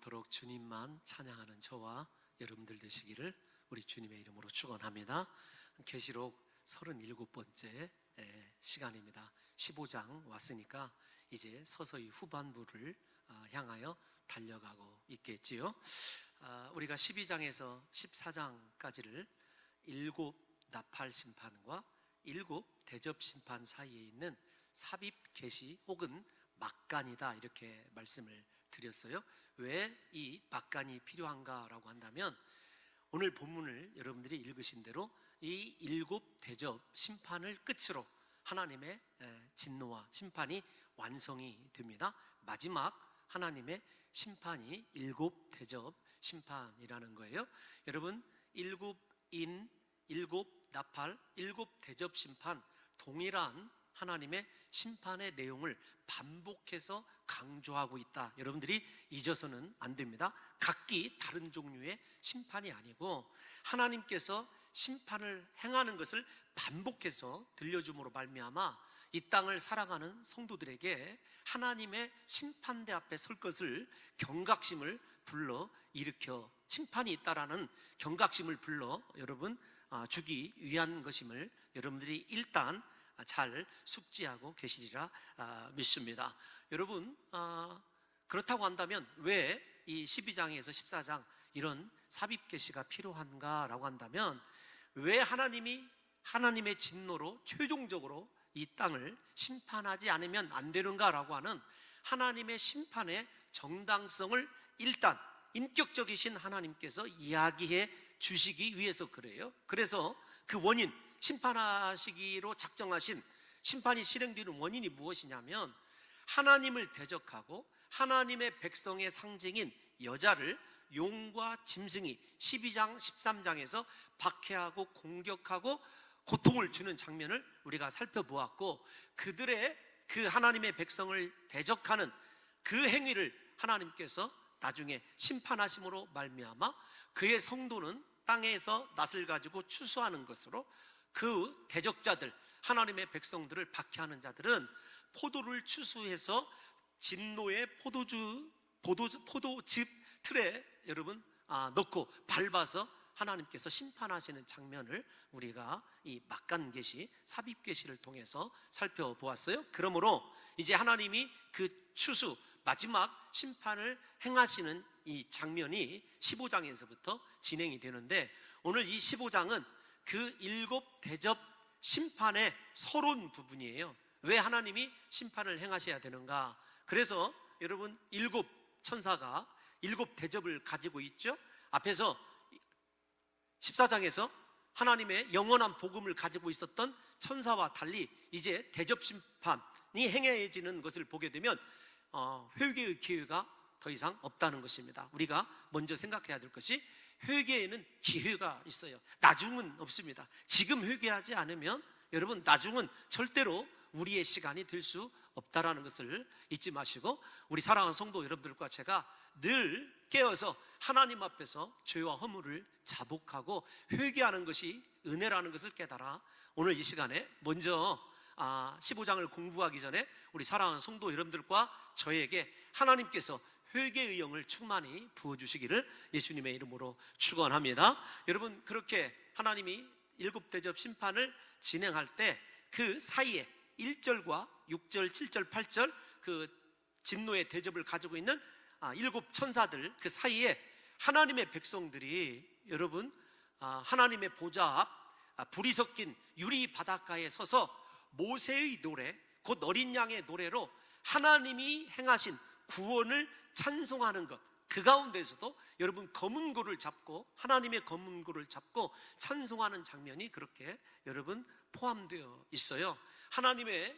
영원토록 주님만 찬양하는 저와 여러분들 되시기를 우리 주님의 이름으로 축원합니다. 계시록 37번째 시간입니다. 15장 왔으니까 이제 서서히 후반부를 향하여 달려가고 있겠지요. 우리가 12장에서 14장까지를 7 나팔 심판과 7 대접 심판 사이에 있는 삽입 계시 혹은 막간이다, 이렇게 말씀을 드렸어요. 왜 이 막간이 필요한가라고 한다면, 오늘 본문을 여러분들이 읽으신 대로 이 7 대접 심판을 끝으로 하나님의 진노와 심판이 완성이 됩니다. 마지막 하나님의 심판이 7 대접 심판이라는 거예요. 여러분, 7인 7 나팔 7 대접 심판, 동일한 하나님의 심판의 내용을 반복해서 강조하고 있다. 여러분들이 잊어서는 안 됩니다. 각기 다른 종류의 심판이 아니고 하나님께서 심판을 행하는 것을 반복해서 들려줌으로 말미암아 이 땅을 살아가는 성도들에게 하나님의 심판대 앞에 설 것을 경각심을 불러 일으켜, 심판이 있다라는 경각심을 불러 여러분 주기 위한 것임을 여러분들이 일단 잘 숙지하고 계시리라 믿습니다. 여러분, 그렇다고 한다면 왜 이 12장에서 14장 이런 삽입 계시가 필요한가라고 한다면, 왜 하나님의 진노로 최종적으로 이 땅을 심판하지 않으면 안 되는가라고 하는 하나님의 심판의 정당성을 일단 인격적이신 하나님께서 이야기해 주시기 위해서 그래요. 그래서 그 원인, 심판하시기로 작정하신 심판이 실행되는 원인이 무엇이냐면, 하나님을 대적하고 하나님의 백성의 상징인 여자를 용과 짐승이 12장 13장에서 박해하고 공격하고 고통을 주는 장면을 우리가 살펴보았고, 그들의 그 하나님의 백성을 대적하는 그 행위를 하나님께서 나중에 심판하심으로 말미암아 그의 성도는 땅에서 낫을 가지고 추수하는 것으로, 그 대적자들, 하나님의 백성들을 박해하는 자들은 포도를 추수해서 진노의 포도즙 틀에 여러분 넣고 밟아서 하나님께서 심판하시는 장면을 우리가 이 막간 계시, 삽입 계시를 통해서 살펴보았어요. 그러므로 이제 하나님이 그 추수, 마지막 심판을 행하시는 이 장면이 15장에서부터 진행이 되는데, 오늘 이 15장은 그 7 대접 심판의 서론 부분이에요. 왜 하나님이 심판을 행하셔야 되는가? 그래서 여러분, 7 천사가 7 대접을 가지고 있죠. 앞에서 14장에서 하나님의 영원한 복음을 가지고 있었던 천사와 달리 이제 대접 심판이 행해지는 것을 보게 되면 회개의 기회가 더 이상 없다는 것입니다. 우리가 먼저 생각해야 될 것이, 회개에는 기회가 있어요. 나중은 없습니다. 지금 회개하지 않으면 여러분, 나중은 절대로 우리의 시간이 될 수 없다라는 것을 잊지 마시고, 우리 사랑하는 성도 여러분들과 제가 늘 깨어서 하나님 앞에서 죄와 허물을 자복하고 회개하는 것이 은혜라는 것을 깨달아 오늘 이 시간에 먼저 15장을 공부하기 전에 우리 사랑하는 성도 여러분들과 저에게 하나님께서 회개의 영을 충만히 부어주시기를 예수님의 이름으로 축원합니다. 여러분, 그렇게 하나님이 7 대접 심판을 진행할 때 그 사이에 1절과 6절, 7절, 8절 그 진노의 대접을 가지고 있는 7 천사들, 그 사이에 하나님의 백성들이 여러분 하나님의 보좌 앞 불이 섞인 유리 바닷가에 서서 모세의 노래, 곧 어린 양의 노래로 하나님이 행하신 구원을 찬송하는 것, 그 가운데서도 여러분 검은고를 잡고, 하나님의 검은고를 잡고 찬송하는 장면이 그렇게 여러분 포함되어 있어요. 하나님의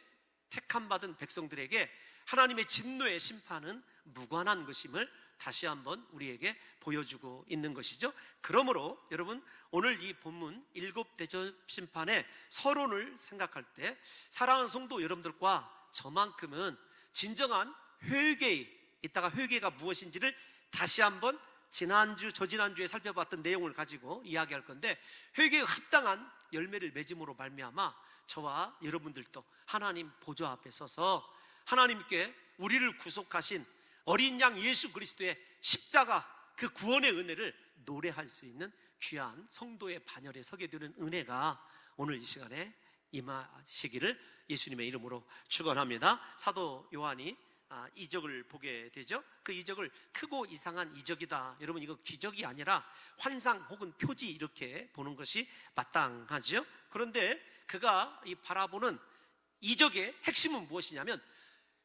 택함 받은 백성들에게 하나님의 진노의 심판은 무관한 것임을 다시 한번 우리에게 보여주고 있는 것이죠. 그러므로 여러분, 오늘 이 본문 7 대접 심판의 서론을 생각할 때 사랑하는 성도 여러분들과 저만큼은 진정한 회개의, 이따가 회개가 무엇인지를 다시 한번 지난주, 저지난주에 살펴봤던 내용을 가지고 이야기할 건데, 회개에 합당한 열매를 맺음으로 말미암아 저와 여러분들도 하나님 보좌 앞에 서서 하나님께 우리를 구속하신 어린 양 예수 그리스도의 십자가 그 구원의 은혜를 노래할 수 있는 귀한 성도의 반열에 서게 되는 은혜가 오늘 이 시간에 임하시기를 예수님의 이름으로 축원합니다. 사도 요한이 이적을 보게 되죠. 그 이적을 크고 이상한 이적이다, 여러분 이거 기적이 아니라 환상 혹은 표지 이렇게 보는 것이 마땅하죠. 그런데 그가 이 바라보는 이적의 핵심은 무엇이냐면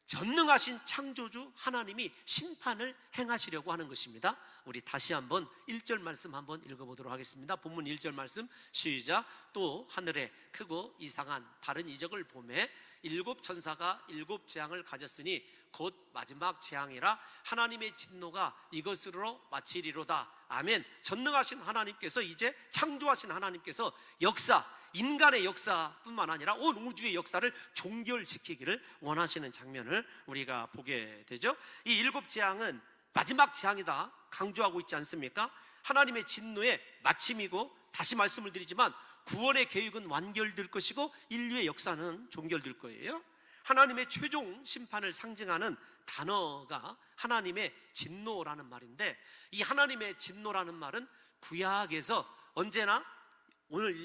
전능하신 창조주 하나님이 심판을 행하시려고 하는 것입니다. 우리 다시 한번 1절 말씀 한번 읽어보도록 하겠습니다. 본문 1절 말씀 시작. 또 하늘에 크고 이상한 다른 이적을 보매 7 천사가 7 재앙을 가졌으니 곧 마지막 재앙이라 하나님의 진노가 이것으로 마치리로다. 아멘. 전능하신 하나님께서 이제 창조하신 하나님께서 역사, 인간의 역사뿐만 아니라 온 우주의 역사를 종결시키기를 원하시는 장면을 우리가 보게 되죠. 이 7 재앙은 마지막 재앙이다 강조하고 있지 않습니까? 하나님의 진노의 마침이고, 다시 말씀을 드리지만 구원의 계획은 완결될 것이고 인류의 역사는 종결될 거예요. 하나님의 최종 심판을 상징하는 단어가 하나님의 진노라는 말인데, 이 하나님의 진노라는 말은 구약에서 언제나, 오늘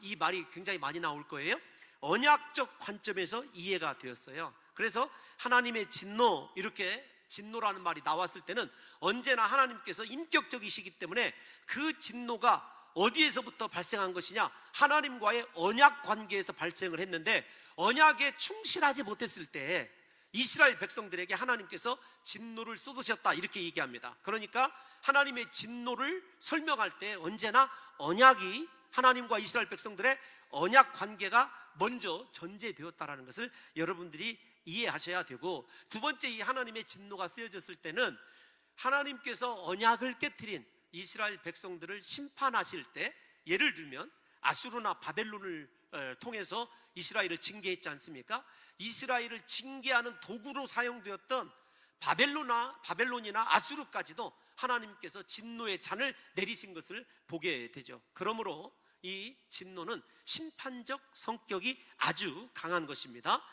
이 말이 굉장히 많이 나올 거예요, 언약적 관점에서 이해가 되었어요. 그래서 하나님의 진노, 이렇게 진노라는 말이 나왔을 때는 언제나 하나님께서 인격적이시기 때문에 그 진노가 어디에서부터 발생한 것이냐, 하나님과의 언약 관계에서 발생을 했는데, 언약에 충실하지 못했을 때 이스라엘 백성들에게 하나님께서 진노를 쏟으셨다, 이렇게 얘기합니다. 그러니까 하나님의 진노를 설명할 때 언제나 언약이, 하나님과 이스라엘 백성들의 언약 관계가 먼저 전제되었다는 것을 여러분들이 이해하셔야 되고, 두 번째, 이 하나님의 진노가 쓰여졌을 때는 하나님께서 언약을 깨트린 이스라엘 백성들을 심판하실 때, 예를 들면 아수르나 바벨론을 통해서 이스라엘을 징계했지 않습니까? 이스라엘을 징계하는 도구로 사용되었던 바벨론이나 아수르까지도 하나님께서 진노의 잔을 내리신 것을 보게 되죠. 그러므로 이 진노는 심판적 성격이 아주 강한 것입니다.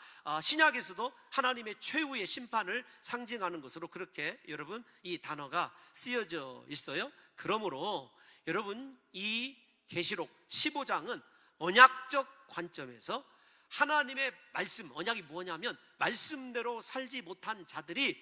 신약에서도 하나님의 최후의 심판을 상징하는 것으로 그렇게 여러분 이 단어가 쓰여져 있어요. 그러므로 여러분 이 계시록 15장은 언약적 관점에서 하나님의 말씀, 언약이 뭐냐면 말씀대로 살지 못한 자들이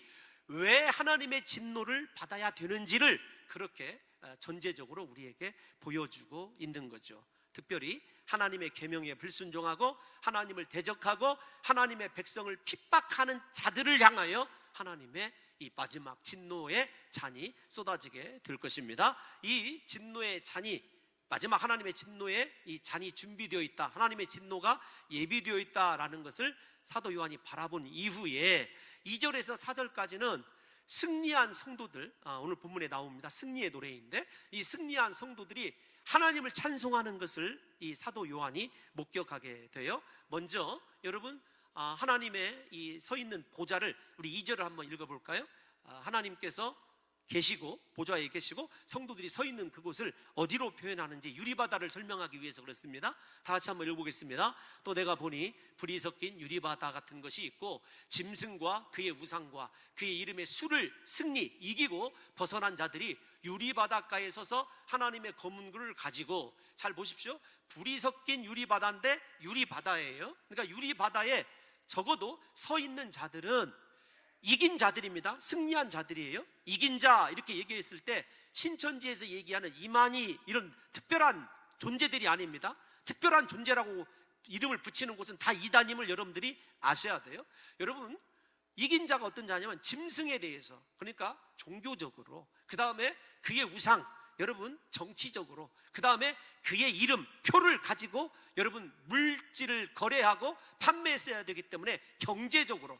왜 하나님의 진노를 받아야 되는지를 그렇게 전제적으로 우리에게 보여주고 있는 거죠. 특별히 하나님의 계명에 불순종하고 하나님을 대적하고 하나님의 백성을 핍박하는 자들을 향하여 하나님의 이 마지막 진노의 잔이 쏟아지게 될 것입니다. 이 진노의 잔이, 마지막 하나님의 진노의 이 잔이 준비되어 있다, 하나님의 진노가 예비되어 있다라는 것을 사도 요한이 바라본 이후에 2절에서 4절까지는 승리한 성도들, 오늘 본문에 나옵니다. 승리의 노래인데, 이 승리한 성도들이 하나님을 찬송하는 것을 이 사도 요한이 목격하게 돼요. 먼저 여러분 하나님의 이 서 있는 보좌를 우리 2절을 한번 읽어볼까요? 하나님께서 계시고 보좌에 계시고 성도들이 서 있는 그곳을 어디로 표현하는지 유리바다를 설명하기 위해서 그렇습니다. 다 같이 한번 읽어보겠습니다. 또 내가 보니 불이 섞인 유리바다 같은 것이 있고 짐승과 그의 우상과 그의 이름의 수를 승리 이기고 벗어난 자들이 유리바닷가에 서서 하나님의 검은굴을 가지고, 잘 보십시오, 불이 섞인 유리바다인데 유리바다예요. 그러니까 유리바다에 적어도 서 있는 자들은 이긴 자들입니다. 승리한 자들이에요. 이긴 자 이렇게 얘기했을 때 신천지에서 얘기하는 이만희 이런 특별한 존재들이 아닙니다. 특별한 존재라고 이름을 붙이는 곳은 다 이단임을 여러분들이 아셔야 돼요. 여러분 이긴 자가 어떤 자냐면 짐승에 대해서, 그러니까 종교적으로, 그 다음에 그의 우상, 여러분 정치적으로, 그 다음에 그의 이름, 표를 가지고 여러분 물질을 거래하고 판매했어야 되기 때문에 경제적으로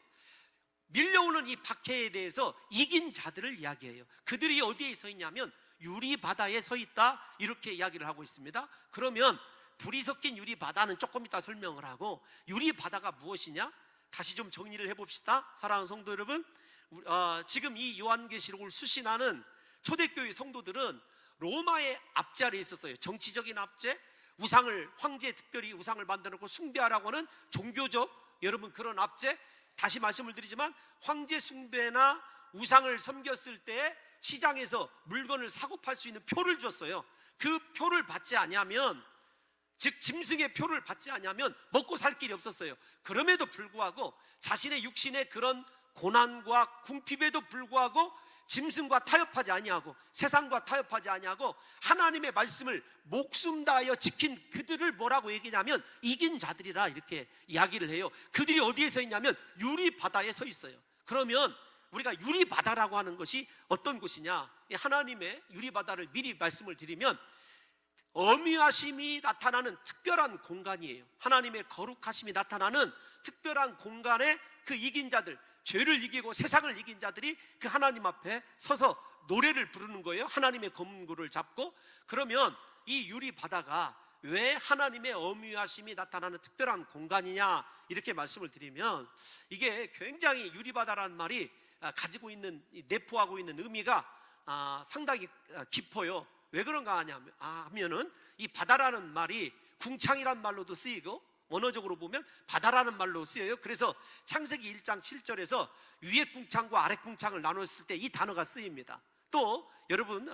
밀려오는 이 박해에 대해서 이긴 자들을 이야기해요. 그들이 어디에 서 있냐면 유리바다에 서 있다, 이렇게 이야기를 하고 있습니다. 그러면 불이 섞인 유리바다는 조금 이따 설명을 하고, 유리바다가 무엇이냐, 다시 좀 정리를 해봅시다. 사랑하는 성도 여러분, 지금 이 요한계시록을 수신하는 초대교회 성도들은 로마의 압제 아래에 있었어요. 정치적인 압제, 우상을, 황제 특별히 우상을 만들어놓고 숭배하라고 하는 종교적 여러분 그런 압제. 다시 말씀을 드리지만 황제 숭배나 우상을 섬겼을 때 시장에서 물건을 사고 팔 수 있는 표를 줬어요. 그 표를 받지 않으면, 즉 짐승의 표를 받지 않으면 먹고 살 길이 없었어요. 그럼에도 불구하고 자신의 육신의 그런 고난과 궁핍에도 불구하고 짐승과 타협하지 아니하고 세상과 타협하지 아니하고 하나님의 말씀을 목숨 다하여 지킨 그들을 뭐라고 얘기냐면 이긴 자들이라 이렇게 이야기를 해요. 그들이 어디에 서 있냐면 유리바다에 서 있어요. 그러면 우리가 유리바다라고 하는 것이 어떤 곳이냐, 하나님의 유리바다를 미리 말씀을 드리면 어미하심이 나타나는 특별한 공간이에요. 하나님의 거룩하심이 나타나는 특별한 공간에 그 이긴 자들, 죄를 이기고 세상을 이긴 자들이 그 하나님 앞에 서서 노래를 부르는 거예요. 하나님의 검구를 잡고. 그러면 이 유리바다가 왜 하나님의 어미하심이 나타나는 특별한 공간이냐 이렇게 말씀을 드리면, 이게 굉장히 유리바다라는 말이 가지고 있는, 내포하고 있는 의미가 상당히 깊어요. 왜 그런가 하면은 이 바다라는 말이 궁창이란 말로도 쓰이고 원어적으로 보면 바다라는 말로 쓰여요. 그래서 창세기 1장 7절에서 위에 궁창과 아래 궁창을 나눴을 때 이 단어가 쓰입니다. 또 여러분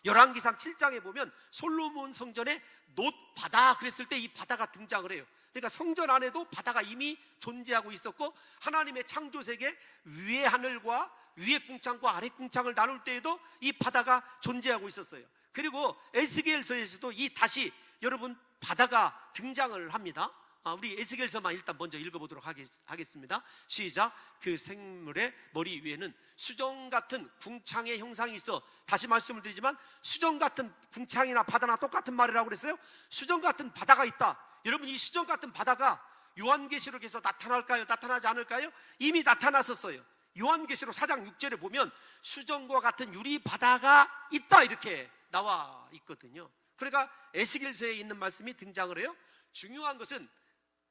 열왕기상 7장에 보면 솔로몬 성전에 놋바다 그랬을 때 이 바다가 등장을 해요. 그러니까 성전 안에도 바다가 이미 존재하고 있었고, 하나님의 창조세계 위의 하늘과 위의 궁창과 아래 궁창을 나눌 때에도 이 바다가 존재하고 있었어요. 그리고 에스겔서에서도 이 다시 여러분 바다가 등장을 합니다. 우리 에스겔서만 일단 먼저 읽어보도록 하겠습니다. 시작. 그 생물의 머리 위에는 수정 같은 궁창의 형상이 있어. 다시 말씀을 드리지만 수정 같은 궁창이나 바다나 똑같은 말이라고 그랬어요. 수정 같은 바다가 있다. 여러분, 이 수정 같은 바다가 요한계시록에서 나타날까요? 나타나지 않을까요? 이미 나타났었어요. 요한계시록 4장 6절에 보면 수정과 같은 유리 바다가 있다 이렇게 나와 있거든요. 그러니까 에스겔서에 있는 말씀이 등장을 해요. 중요한 것은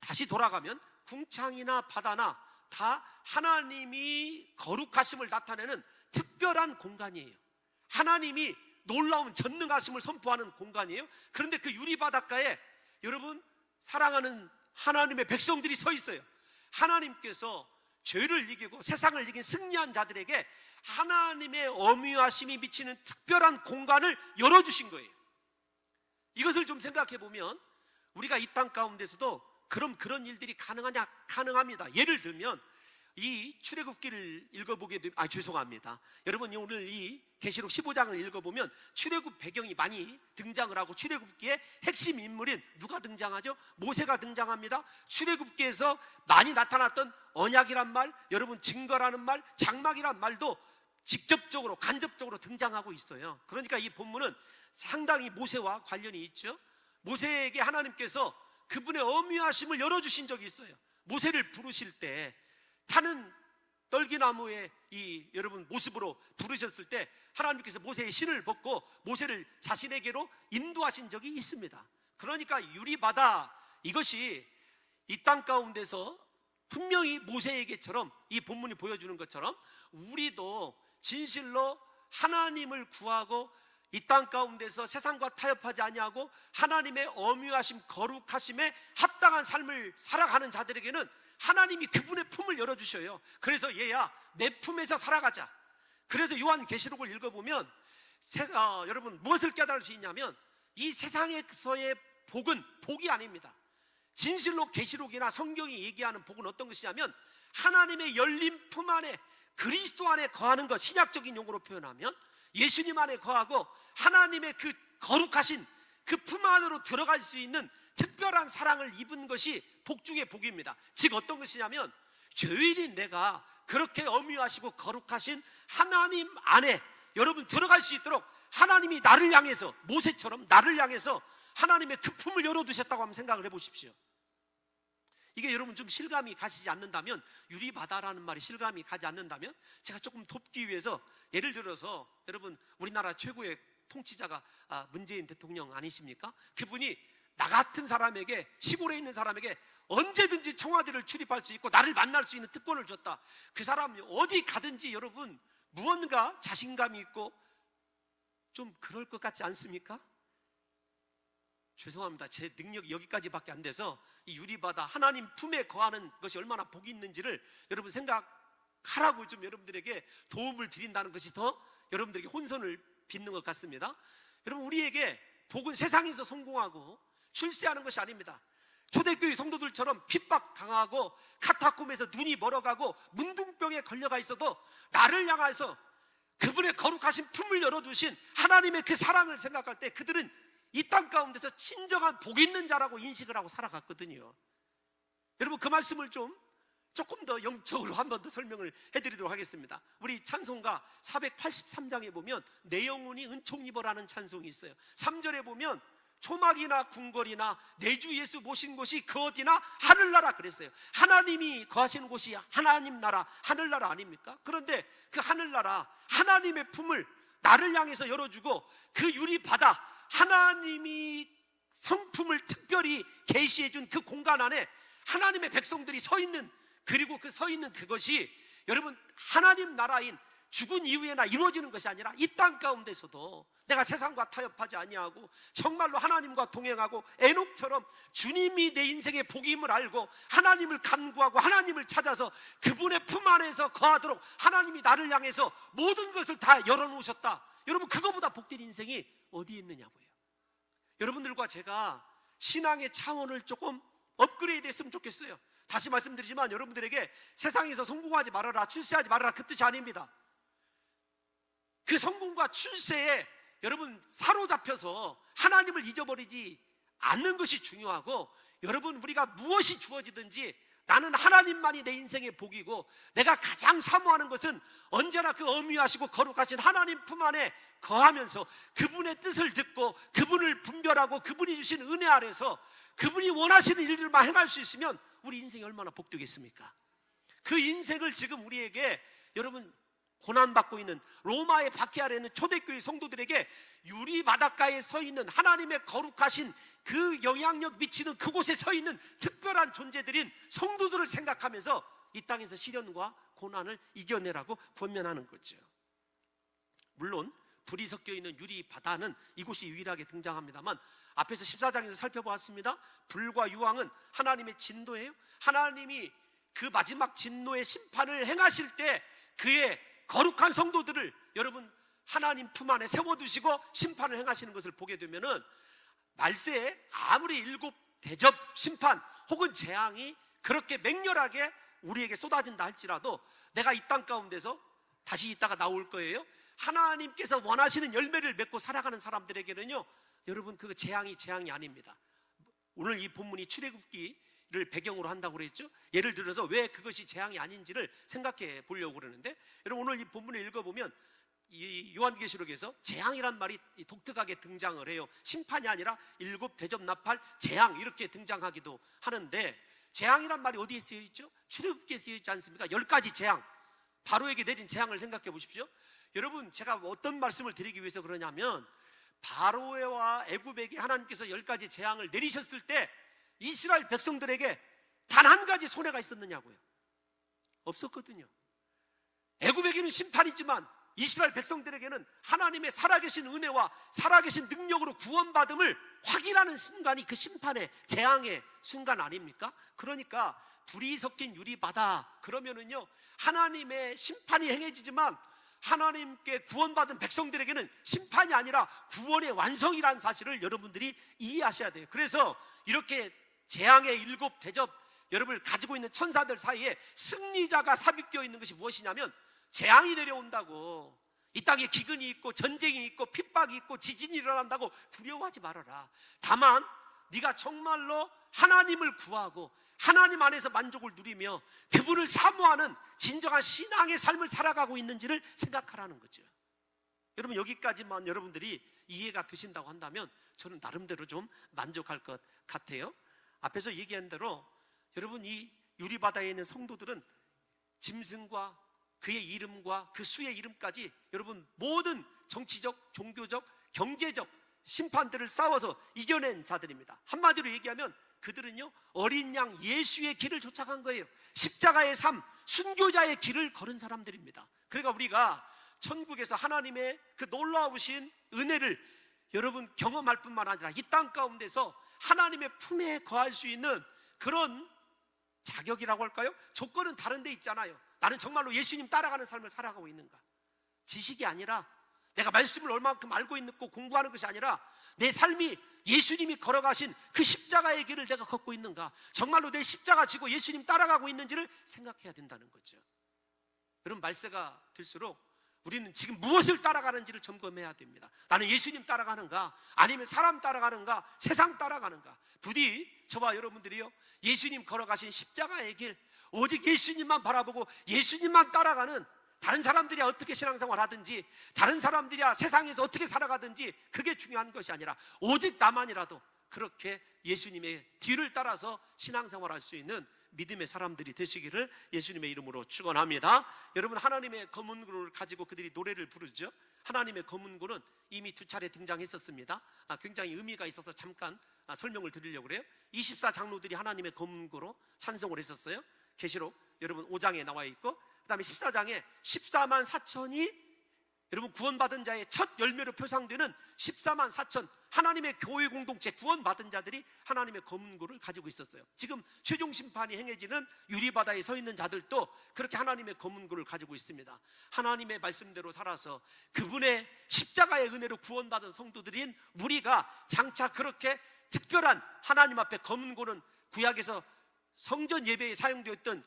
다시 돌아가면 궁창이나 바다나 다 하나님이 거룩하심을 나타내는 특별한 공간이에요. 하나님이 놀라운 전능하심을 선포하는 공간이에요. 그런데 그 유리바닷가에 여러분 사랑하는 하나님의 백성들이 서 있어요. 하나님께서 죄를 이기고 세상을 이긴 승리한 자들에게 하나님의 어미하심이 미치는 특별한 공간을 열어주신 거예요. 이것을 좀 생각해 보면 우리가 이 땅 가운데서도 그럼 그런 일들이 가능하냐? 가능합니다. 예를 들면 이 출애굽기를 읽어보게 되면 죄송합니다. 여러분 오늘 이 계시록 15장을 읽어보면 출애굽 배경이 많이 등장을 하고 출애굽기의 핵심 인물인 누가 등장하죠? 모세가 등장합니다. 출애굽기에서 많이 나타났던 언약이란 말, 여러분 증거라는 말, 장막이란 말도 직접적으로 간접적으로 등장하고 있어요. 그러니까 이 본문은 상당히 모세와 관련이 있죠. 모세에게 하나님께서 그분의 어미하심을 열어주신 적이 있어요. 모세를 부르실 때 타는 떨기나무의 이 여러분 모습으로 부르셨을 때 하나님께서 모세의 신을 벗고 모세를 자신에게로 인도하신 적이 있습니다. 그러니까 유리바다 이것이 이 땅 가운데서 분명히 모세에게처럼 이 본문이 보여주는 것처럼 우리도 진실로 하나님을 구하고 이 땅 가운데서 세상과 타협하지 아니하고 하나님의 어미하심 거룩하심에 합당한 삶을 살아가는 자들에게는 하나님이 그분의 품을 열어주셔요. 그래서 얘야 내 품에서 살아가자. 그래서 요한계시록을 읽어보면 여러분 무엇을 깨달을 수 있냐면 이 세상에서의 복은 복이 아닙니다. 진실로 계시록이나 성경이 얘기하는 복은 어떤 것이냐면 하나님의 열린 품 안에 그리스도 안에 거하는 것, 신약적인 용어로 표현하면 예수님 안에 거하고 하나님의 그 거룩하신 그 품 안으로 들어갈 수 있는 특별한 사랑을 입은 것이 복 중의 복입니다. 즉 어떤 것이냐면 죄인인 내가 그렇게 어미하시고 거룩하신 하나님 안에 여러분 들어갈 수 있도록 하나님이 나를 향해서 모세처럼 나를 향해서 하나님의 그 품을 열어두셨다고 한번 생각을 해보십시오. 이게 여러분 좀 실감이 가시지 않는다면, 유리바다라는 말이 실감이 가지 않는다면 제가 조금 돕기 위해서 예를 들어서 여러분 우리나라 최고의 통치자가 문재인 대통령 아니십니까? 그분이 나 같은 사람에게, 시골에 있는 사람에게 언제든지 청와대를 출입할 수 있고 나를 만날 수 있는 특권을 줬다. 그 사람이 어디 가든지 여러분 무언가 자신감이 있고 좀 그럴 것 같지 않습니까? 죄송합니다. 제 능력이 여기까지밖에 안 돼서 이 유리바다 하나님 품에 거하는 것이 얼마나 복이 있는지를 여러분 생각할 하라고 좀 여러분들에게 도움을 드린다는 것이 더 여러분들에게 혼선을 빚는 것 같습니다. 여러분, 우리에게 복은 세상에서 성공하고 출세하는 것이 아닙니다. 초대교회 성도들처럼 핍박당하고 카타콤에서 눈이 멀어가고 문둥병에 걸려가 있어도 나를 향해서 그분의 거룩하신 품을 열어주신 하나님의 그 사랑을 생각할 때 그들은 이 땅 가운데서 진정한 복 있는 자라고 인식을 하고 살아갔거든요. 여러분, 그 말씀을 조금 더 영적으로 한 번 더 설명을 해드리도록 하겠습니다. 우리 찬송가 483장에 보면 내 영혼이 은총 입어라는 찬송이 있어요. 3절에 보면 초막이나 궁궐이나 내 주 예수 모신 곳이 그 어디나 하늘나라 그랬어요. 하나님이 거하시는 곳이 하나님 나라, 하늘나라 아닙니까? 그런데 그 하늘나라, 하나님의 품을 나를 향해서 열어주고 그 유리바다, 하나님이 성품을 특별히 계시해준 그 공간 안에 하나님의 백성들이 서 있는, 그리고 그 서 있는 그것이 여러분 하나님 나라인 죽은 이후에나 이루어지는 것이 아니라 이 땅 가운데서도 내가 세상과 타협하지 아니하고 정말로 하나님과 동행하고 에녹처럼 주님이 내 인생의 복임을 알고 하나님을 간구하고 하나님을 찾아서 그분의 품 안에서 거하도록 하나님이 나를 향해서 모든 것을 다 열어놓으셨다. 여러분, 그거보다 복된 인생이 어디 있느냐고요. 여러분들과 제가 신앙의 차원을 조금 업그레이드 했으면 좋겠어요. 다시 말씀드리지만 여러분들에게 세상에서 성공하지 말아라, 출세하지 말아라, 그 뜻이 아닙니다. 그 성공과 출세에 여러분 사로잡혀서 하나님을 잊어버리지 않는 것이 중요하고, 여러분 우리가 무엇이 주어지든지 나는 하나님만이 내 인생의 복이고 내가 가장 사모하는 것은 언제나 그 어미하시고 거룩하신 하나님 품 안에 거하면서 그분의 뜻을 듣고 그분을 분별하고 그분이 주신 은혜 아래서 그분이 원하시는 일들만 행할 수 있으면 우리 인생이 얼마나 복되겠습니까? 그 인생을 지금 우리에게 여러분 고난받고 있는 로마의 박해 아래 있는 초대교회 성도들에게 유리 바닷가에 서 있는 하나님의 거룩하신 그 영향력 미치는 그곳에 서 있는 특별한 존재들인 성도들을 생각하면서 이 땅에서 시련과 고난을 이겨내라고 권면하는 거죠. 물론 불이 섞여 있는 유리 바다는 이곳이 유일하게 등장합니다만 앞에서 14장에서 살펴보았습니다. 불과 유황은 하나님의 진노예요. 하나님이 그 마지막 진노의 심판을 행하실 때 그의 거룩한 성도들을 여러분 하나님 품 안에 세워두시고 심판을 행하시는 것을 보게 되면은 말세에 아무리 일곱 대접 심판 혹은 재앙이 그렇게 맹렬하게 우리에게 쏟아진다 할지라도 내가 이 땅 가운데서 다시 있다가 나올 거예요. 하나님께서 원하시는 열매를 맺고 살아가는 사람들에게는요, 여러분 그 재앙이 아닙니다. 오늘 이 본문이 출애굽기를 배경으로 한다고 그랬죠. 예를 들어서 왜 그것이 재앙이 아닌지를 생각해 보려고 그러는데, 여러분 오늘 이 본문을 읽어보면 이 요한계시록에서 재앙이란 말이 독특하게 등장을 해요. 심판이 아니라 일곱 대접 나팔 재앙 이렇게 등장하기도 하는데, 재앙이란 말이 어디에 쓰여 있죠? 출애굽기에 쓰여 있지 않습니까? 10가지 재앙, 바로에게 내린 재앙을 생각해 보십시오. 여러분 제가 어떤 말씀을 드리기 위해서 그러냐면, 바로와 애굽에게 하나님께서 10가지 재앙을 내리셨을 때 이스라엘 백성들에게 단 한 가지 손해가 있었느냐고요? 없었거든요. 애굽에게는 심판이지만 이스라엘 백성들에게는 하나님의 살아계신 은혜와 살아계신 능력으로 구원받음을 확인하는 순간이 그 심판의 재앙의 순간 아닙니까? 그러니까 불이 섞인 유리바다 그러면은요, 하나님의 심판이 행해지지만 하나님께 구원받은 백성들에게는 심판이 아니라 구원의 완성이라는 사실을 여러분들이 이해하셔야 돼요. 그래서 이렇게 재앙의 일곱 대접 여러분을 가지고 있는 천사들 사이에 승리자가 삽입되어 있는 것이 무엇이냐면, 재앙이 내려온다고 이 땅에 기근이 있고 전쟁이 있고 핍박이 있고 지진이 일어난다고 두려워하지 말아라. 다만 네가 정말로 하나님을 구하고 하나님 안에서 만족을 누리며 그분을 사모하는 진정한 신앙의 삶을 살아가고 있는지를 생각하라는 거죠. 여러분 여기까지만 여러분들이 이해가 되신다고 한다면 저는 나름대로 좀 만족할 것 같아요. 앞에서 얘기한 대로 여러분 이 유리바다에 있는 성도들은 짐승과 그의 이름과 그 수의 이름까지 여러분 모든 정치적, 종교적, 경제적 심판들을 싸워서 이겨낸 자들입니다. 한마디로 얘기하면 그들은요 어린 양 예수의 길을 쫓아간 거예요. 십자가의 삶, 순교자의 길을 걸은 사람들입니다. 그러니까 우리가 천국에서 하나님의 그 놀라우신 은혜를 여러분 경험할 뿐만 아니라 이 땅 가운데서 하나님의 품에 거할 수 있는 그런 자격이라고 할까요? 조건은 다른 데 있잖아요. 나는 정말로 예수님 따라가는 삶을 살아가고 있는가? 지식이 아니라 내가 말씀을 얼마만큼 알고 있고 공부하는 것이 아니라 내 삶이 예수님이 걸어가신 그 십자가의 길을 내가 걷고 있는가? 정말로 내 십자가 지고 예수님 따라가고 있는지를 생각해야 된다는 거죠. 여러분, 말세가 될수록 우리는 지금 무엇을 따라가는지를 점검해야 됩니다. 나는 예수님 따라가는가? 아니면 사람 따라가는가? 세상 따라가는가? 부디 저와 여러분들이요, 예수님 걸어가신 십자가의 길, 오직 예수님만 바라보고 예수님만 따라가는, 다른 사람들이 어떻게 신앙생활 하든지, 다른 사람들이 세상에서 어떻게 살아가든지 그게 중요한 것이 아니라 오직 나만이라도 그렇게 예수님의 뒤를 따라서 신앙생활 할 수 있는 믿음의 사람들이 되시기를 예수님의 이름으로 축원합니다. 여러분, 하나님의 검은고를 가지고 그들이 노래를 부르죠. 하나님의 검은고는 이미 2차례 등장했었습니다. 굉장히 의미가 있어서 잠깐 설명을 드리려고 그래요. 24장로들이 하나님의 검은고로 찬송을 했었어요. 계시록 여러분 5장에 나와 있고, 그 다음에 14장에 14만 4천이 여러분 구원받은 자의 첫 열매로 표상되는 14만 4천 하나님의 교회 공동체 구원받은 자들이 하나님의 검은고를 가지고 있었어요. 지금 최종 심판이 행해지는 유리바다에 서 있는 자들도 그렇게 하나님의 검은고를 가지고 있습니다. 하나님의 말씀대로 살아서 그분의 십자가의 은혜로 구원받은 성도들인 우리가 장차 그렇게 특별한 하나님 앞에 검은고는 구약에서 성전 예배에 사용되었던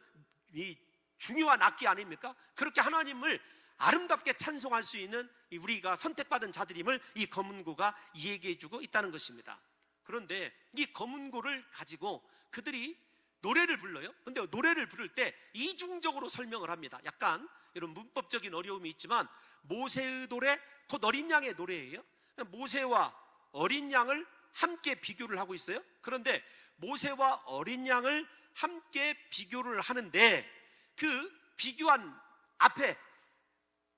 이 중요한 악기 아닙니까? 그렇게 하나님을 아름답게 찬송할 수 있는 우리가 선택받은 자들임을 이 검은고가 얘기해주고 있다는 것입니다. 그런데 이 검은고를 가지고 그들이 노래를 불러요. 근데 노래를 부를 때 이중적으로 설명을 합니다. 약간 이런 문법적인 어려움이 있지만 모세의 노래, 곧 어린 양의 노래예요. 모세와 어린 양을 함께 비교를 하고 있어요. 그런데 모세와 어린 양을 함께 비교를 하는데 그 비교한 앞에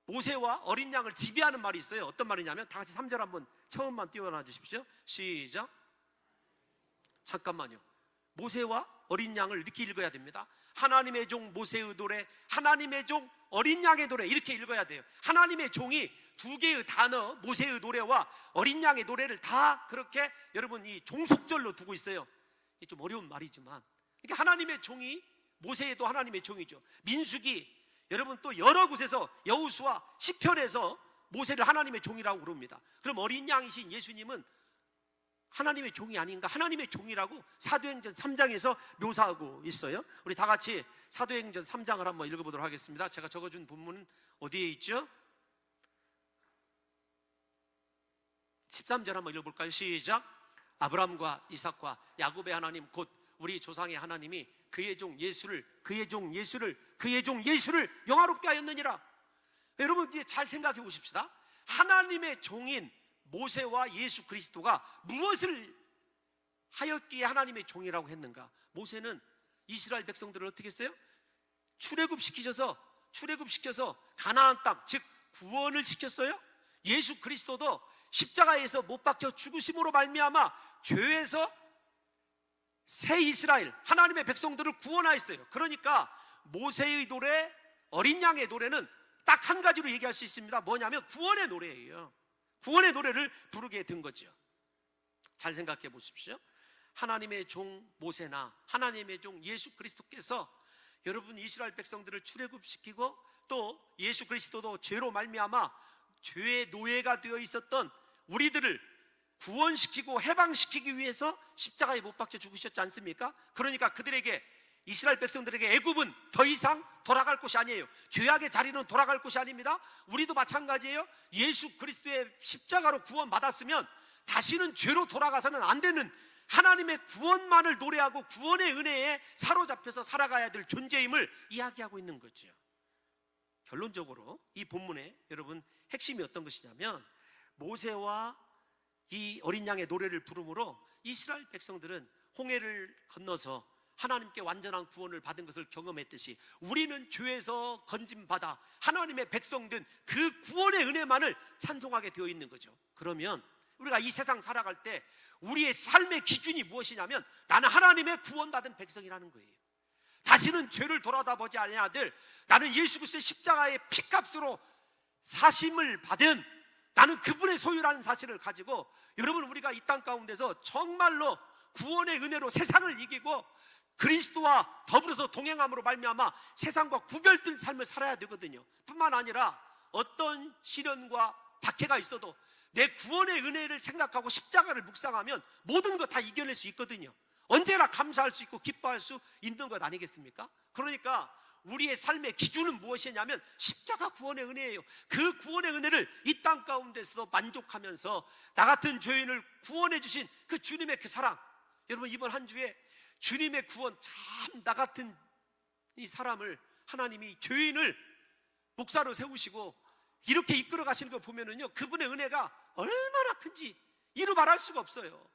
모세와 어린 양을 지배하는 말이 있어요. 어떤 말이냐면, 다 같이 3절 한번 처음만 띄워놔 주십시오. 시작. 잠깐만요. 모세와 어린 양을 이렇게 읽어야 됩니다. 하나님의 종 모세의 노래, 하나님의 종 어린 양의 노래, 이렇게 읽어야 돼요. 하나님의 종이 두 개의 단어, 모세의 노래와 어린 양의 노래를 다 그렇게 여러분 이 종속절로 두고 있어요. 이게 좀 어려운 말이지만, 그러니까 하나님의 종이, 모세도 하나님의 종이죠. 민수기, 여러분 또 여러 곳에서 여호수아 시편에서 모세를 하나님의 종이라고 부릅니다. 그럼 어린 양이신 예수님은 하나님의 종이 아닌가? 하나님의 종이라고 사도행전 3장에서 묘사하고 있어요. 우리 다 같이 사도행전 3장을 한번 읽어보도록 하겠습니다. 제가 적어준 본문은 어디에 있죠? 13절 한번 읽어볼까요? 시작. 아브라함과 이삭과 야곱의 하나님 곧 우리 조상의 하나님이 그의 종 예수를 영화롭게 하였느니라. 여러분 이제 잘 생각해 보십시다. 하나님의 종인 모세와 예수 그리스도가 무엇을 하였기에 하나님의 종이라고 했는가? 모세는 이스라엘 백성들을 어떻게 했어요? 출애굽시켜서 가나안 땅, 즉 구원을 시켰어요. 예수 그리스도도 십자가에서 못 박혀 죽으심으로 말미암아 죄에서 새 이스라엘 하나님의 백성들을 구원하였어요. 그러니까 모세의 노래, 어린 양의 노래는 딱 한 가지로 얘기할 수 있습니다. 뭐냐면 구원의 노래예요. 구원의 노래를 부르게 된 거죠. 잘 생각해 보십시오. 하나님의 종 모세나 하나님의 종 예수 그리스도께서 여러분 이스라엘 백성들을 출애굽시키고 또 예수 그리스도도 죄로 말미암아 죄의 노예가 되어 있었던 우리들을 구원시키고 해방시키기 위해서 십자가에 못 박혀 죽으셨지 않습니까? 그러니까 그들에게, 이스라엘 백성들에게 애굽은 더 이상 돌아갈 곳이 아니에요. 죄악의 자리는 돌아갈 곳이 아닙니다. 우리도 마찬가지예요. 예수 그리스도의 십자가로 구원받았으면 다시는 죄로 돌아가서는 안 되는 하나님의 구원만을 노래하고 구원의 은혜에 사로잡혀서 살아가야 될 존재임을 이야기하고 있는 거죠. 결론적으로 이 본문의 여러분 핵심이 어떤 것이냐면, 모세와 이 어린 양의 노래를 부름으로 이스라엘 백성들은 홍해를 건너서 하나님께 완전한 구원을 받은 것을 경험했듯이 우리는 죄에서 건짐받아 하나님의 백성된 그 구원의 은혜만을 찬송하게 되어 있는 거죠. 그러면 우리가 이 세상 살아갈 때 우리의 삶의 기준이 무엇이냐면, 나는 하나님의 구원받은 백성이라는 거예요. 다시는 죄를 돌아다보지 아니하들 나는 예수 그리스도의 십자가의 피값으로 사심을 받은, 나는 그분의 소유라는 사실을 가지고 여러분 우리가 이 땅 가운데서 정말로 구원의 은혜로 세상을 이기고 그리스도와 더불어서 동행함으로 말미암아 세상과 구별된 삶을 살아야 되거든요. 뿐만 아니라 어떤 시련과 박해가 있어도 내 구원의 은혜를 생각하고 십자가를 묵상하면 모든 것 다 이겨낼 수 있거든요. 언제나 감사할 수 있고 기뻐할 수 있는 것 아니겠습니까? 그러니까 우리의 삶의 기준은 무엇이냐면 십자가 구원의 은혜예요. 그 구원의 은혜를 이 땅 가운데서도 만족하면서 나 같은 죄인을 구원해 주신 그 주님의 그 사랑, 여러분 이번 한 주에 주님의 구원, 참 나 같은 이 사람을 하나님이 죄인을 목사로 세우시고 이렇게 이끌어 가시는 거 보면은요, 그분의 은혜가 얼마나 큰지 이루 말할 수가 없어요.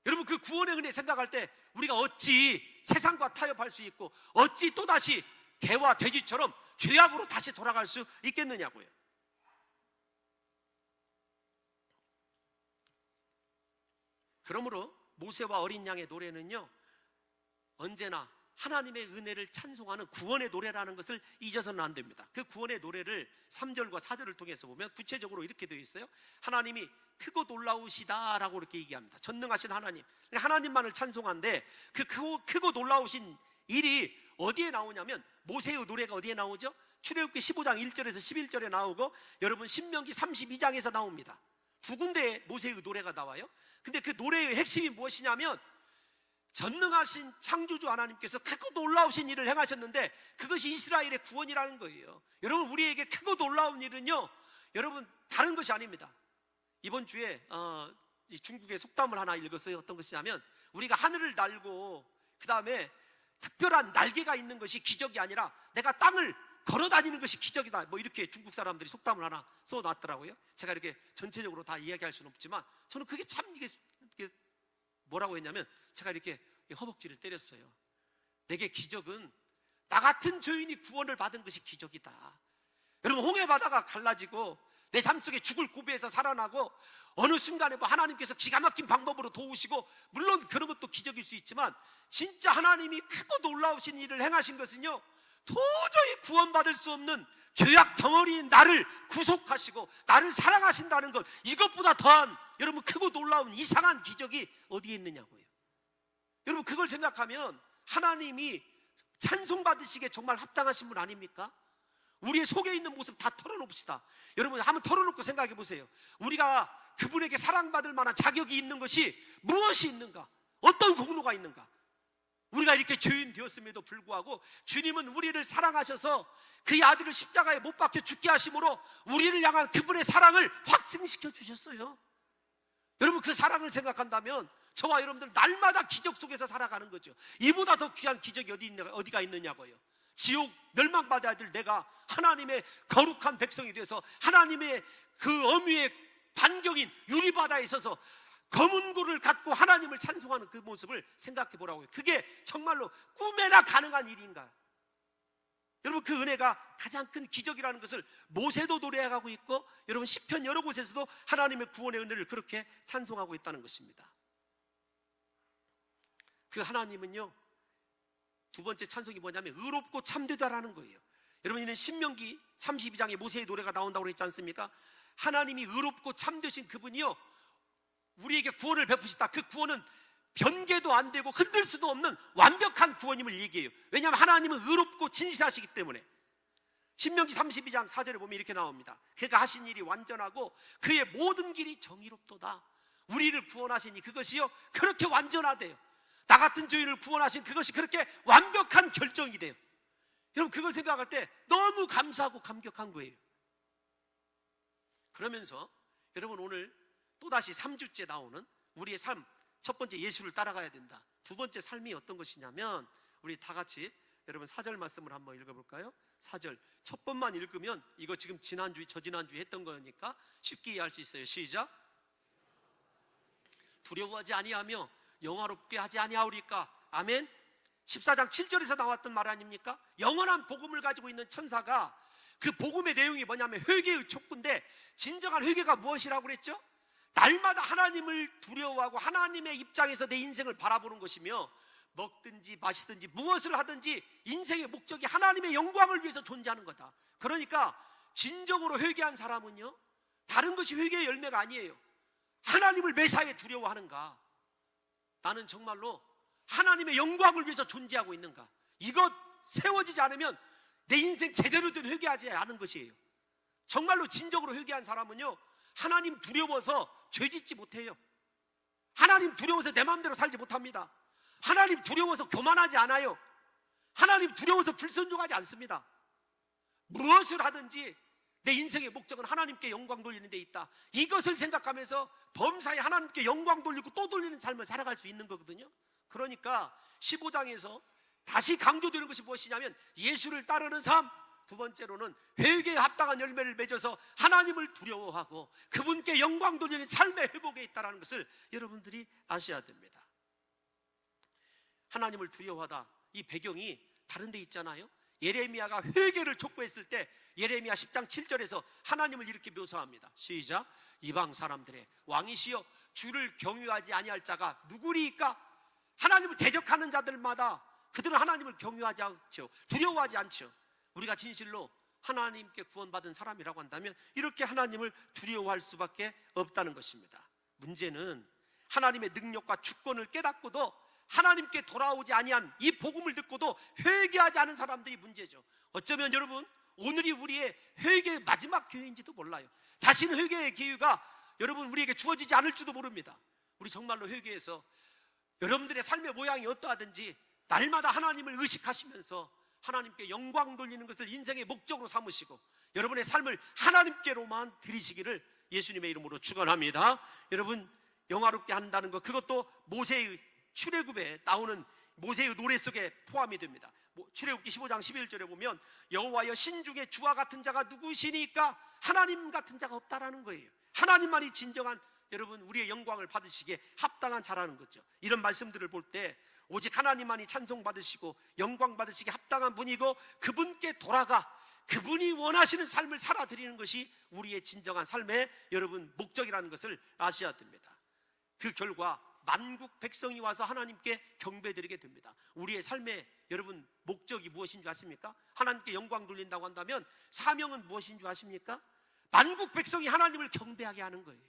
여러분 그 구원의 은혜 생각할 때 우리가 어찌 세상과 타협할 수 있고 어찌 또다시 개와 돼지처럼 죄악으로 다시 돌아갈 수 있겠느냐고요. 그러므로 모세와 어린 양의 노래는요, 언제나 하나님의 은혜를 찬송하는 구원의 노래라는 것을 잊어서는 안 됩니다. 그 구원의 노래를 3절과 4절을 통해서 보면 구체적으로 이렇게 되어 있어요. 하나님이 크고 놀라우시다라고 이렇게 얘기합니다. 전능하신 하나님, 하나님만을 찬송한데 그 크고 놀라우신 일이 어디에 나오냐면 모세의 노래가 어디에 나오죠? 출애굽기 15장 1절에서 11절에 나오고 여러분 신명기 32장에서 나옵니다. 두 군데에 모세의 노래가 나와요. 근데 그 노래의 핵심이 무엇이냐면 전능하신 창조주 하나님께서 크고 놀라우신 일을 행하셨는데 그것이 이스라엘의 구원이라는 거예요. 여러분 우리에게 크고 놀라운 일은요, 여러분 다른 것이 아닙니다. 이번 주에 중국의 속담을 하나 읽었어요. 어떤 것이냐면 우리가 하늘을 날고 그 다음에 특별한 날개가 있는 것이 기적이 아니라 내가 땅을 걸어다니는 것이 기적이다, 뭐 이렇게 중국 사람들이 속담을 하나 써놨더라고요. 제가 이렇게 전체적으로 다 이야기할 수는 없지만 저는 그게 참 이게 뭐라고 했냐면 제가 이렇게 허벅지를 때렸어요. 내게 기적은 나 같은 죄인이 구원을 받은 것이 기적이다. 여러분 홍해 바다가 갈라지고 내 삶 속에 죽을 고비에서 살아나고 어느 순간에 뭐 하나님께서 기가 막힌 방법으로 도우시고 물론 그런 것도 기적일 수 있지만 진짜 하나님이 크고 놀라우신 일을 행하신 것은요, 도저히 구원받을 수 없는 죄악 덩어리인 나를 구속하시고 나를 사랑하신다는 것, 이것보다 더한 여러분 크고 놀라운 이상한 기적이 어디에 있느냐고요. 여러분 그걸 생각하면 하나님이 찬송받으시기에 정말 합당하신 분 아닙니까? 우리의 속에 있는 모습 다 털어놓읍시다. 여러분 한번 털어놓고 생각해 보세요. 우리가 그분에게 사랑받을 만한 자격이 있는 것이 무엇이 있는가? 어떤 공로가 있는가? 우리가 이렇게 죄인 되었음에도 불구하고 주님은 우리를 사랑하셔서 그의 아들을 십자가에 못 박혀 죽게 하심으로 우리를 향한 그분의 사랑을 확증시켜 주셨어요. 여러분 그 사랑을 생각한다면 저와 여러분들 날마다 기적 속에서 살아가는 거죠. 이보다 더 귀한 기적이 어디가 있느냐고요. 지옥 멸망받아야 될 내가 하나님의 거룩한 백성이 되어서 하나님의 그 어미의 반경인 유리바다에 있어서 검은 고를 갖고 하나님을 찬송하는 그 모습을 생각해 보라고요. 그게 정말로 꿈에나 가능한 일인가? 여러분 그 은혜가 가장 큰 기적이라는 것을 모세도 노래하고 있고 여러분 시편 여러 곳에서도 하나님의 구원의 은혜를 그렇게 찬송하고 있다는 것입니다. 그 하나님은요, 두 번째 찬송이 뭐냐면 의롭고 참되다라는 거예요. 여러분 이는 신명기 32장에 모세의 노래가 나온다고 했지 않습니까? 하나님이 의롭고 참되신 그분이요, 우리에게 구원을 베푸시다. 그 구원은 변개도 안 되고 흔들 수도 없는 완벽한 구원임을 얘기해요. 왜냐하면 하나님은 의롭고 진실하시기 때문에. 신명기 32장 4절에 보면 이렇게 나옵니다. 그가 하신 일이 완전하고 그의 모든 길이 정의롭도다. 우리를 구원하시니 그것이요 그렇게 완전하대요. 나 같은 죄인을 구원하신 그것이 그렇게 완벽한 결정이 돼요. 여러분 그걸 생각할 때 너무 감사하고 감격한 거예요. 그러면서 여러분 오늘 또다시 3주째 나오는 우리의 삶, 첫 번째 예수를 따라가야 된다. 두 번째 삶이 어떤 것이냐면 우리 다 같이 여러분 4절 말씀을 한번 읽어볼까요? 4절 첫 번만 읽으면 이거 지금 지난주 저지난주에 했던 거니까 쉽게 이해할 수 있어요. 시작. 두려워하지 아니하며 영화롭게 하지 아니하오리까. 아멘. 14장 7절에서 나왔던 말 아닙니까? 영원한 복음을 가지고 있는 천사가 그 복음의 내용이 뭐냐면 회개의 촉구인데 진정한 회개가 무엇이라고 그랬죠? 날마다 하나님을 두려워하고 하나님의 입장에서 내 인생을 바라보는 것이며 먹든지 마시든지 무엇을 하든지 인생의 목적이 하나님의 영광을 위해서 존재하는 거다. 그러니까 진정으로 회개한 사람은요, 다른 것이 회개의 열매가 아니에요. 하나님을 매사에 두려워하는가? 나는 정말로 하나님의 영광을 위해서 존재하고 있는가? 이것 세워지지 않으면 내 인생 제대로 된 회개하지 않은 것이에요. 정말로 진정으로 회개한 사람은요, 하나님 두려워서 죄 짓지 못해요. 하나님 두려워서 내 마음대로 살지 못합니다. 하나님 두려워서 교만하지 않아요. 하나님 두려워서 불순종하지 않습니다. 무엇을 하든지 내 인생의 목적은 하나님께 영광 돌리는 데 있다. 이것을 생각하면서 범사에 하나님께 영광 돌리고 또 돌리는 삶을 살아갈 수 있는 거거든요. 그러니까 15장에서 다시 강조되는 것이 무엇이냐면 예수를 따르는 삶, 두 번째로는 회개에 합당한 열매를 맺어서 하나님을 두려워하고 그분께 영광 돌리는 삶의 회복에 있다는 것을 여러분들이 아셔야 됩니다. 하나님을 두려워하다, 이 배경이 다른 데 있잖아요. 예레미야가 회개를 촉구했을 때 예레미야 10장 7절에서 하나님을 이렇게 묘사합니다. 시작. 이방 사람들의 왕이시여 주를 경유하지 아니할 자가 누구리이까? 하나님을 대적하는 자들마다 그들은 하나님을 경유하지 않죠. 두려워하지 않죠. 우리가 진실로 하나님께 구원받은 사람이라고 한다면 이렇게 하나님을 두려워할 수밖에 없다는 것입니다. 문제는 하나님의 능력과 주권을 깨닫고도 하나님께 돌아오지 아니한 이 복음을 듣고도 회개하지 않은 사람들이 문제죠. 어쩌면 여러분 오늘이 우리의 회개의 마지막 기회인지도 몰라요. 다시는 회개의 기회가 여러분 우리에게 주어지지 않을지도 모릅니다. 우리 정말로 회개해서 여러분들의 삶의 모양이 어떠하든지 날마다 하나님을 의식하시면서 하나님께 영광 돌리는 것을 인생의 목적으로 삼으시고 여러분의 삶을 하나님께로만 드리시기를 예수님의 이름으로 축원합니다. 여러분 영화롭게 한다는 것, 그것도 모세의 출애굽에 나오는 모세의 노래 속에 포함이 됩니다. 출애굽기 15장 11절에 보면 여호와여 신중에 주와 같은 자가 누구시니까? 하나님 같은 자가 없다라는 거예요. 하나님만이 진정한 여러분 우리의 영광을 받으시기에 합당한 자라는 거죠. 이런 말씀들을 볼 때 오직 하나님만이 찬송받으시고 영광 받으시기에 합당한 분이고 그분께 돌아가 그분이 원하시는 삶을 살아드리는 것이 우리의 진정한 삶의 여러분 목적이라는 것을 아셔야 됩니다. 그 결과 만국 백성이 와서 하나님께 경배드리게 됩니다. 우리의 삶의 여러분 목적이 무엇인 줄 아십니까? 하나님께 영광 돌린다고 한다면 사명은 무엇인 줄 아십니까? 만국 백성이 하나님을 경배하게 하는 거예요.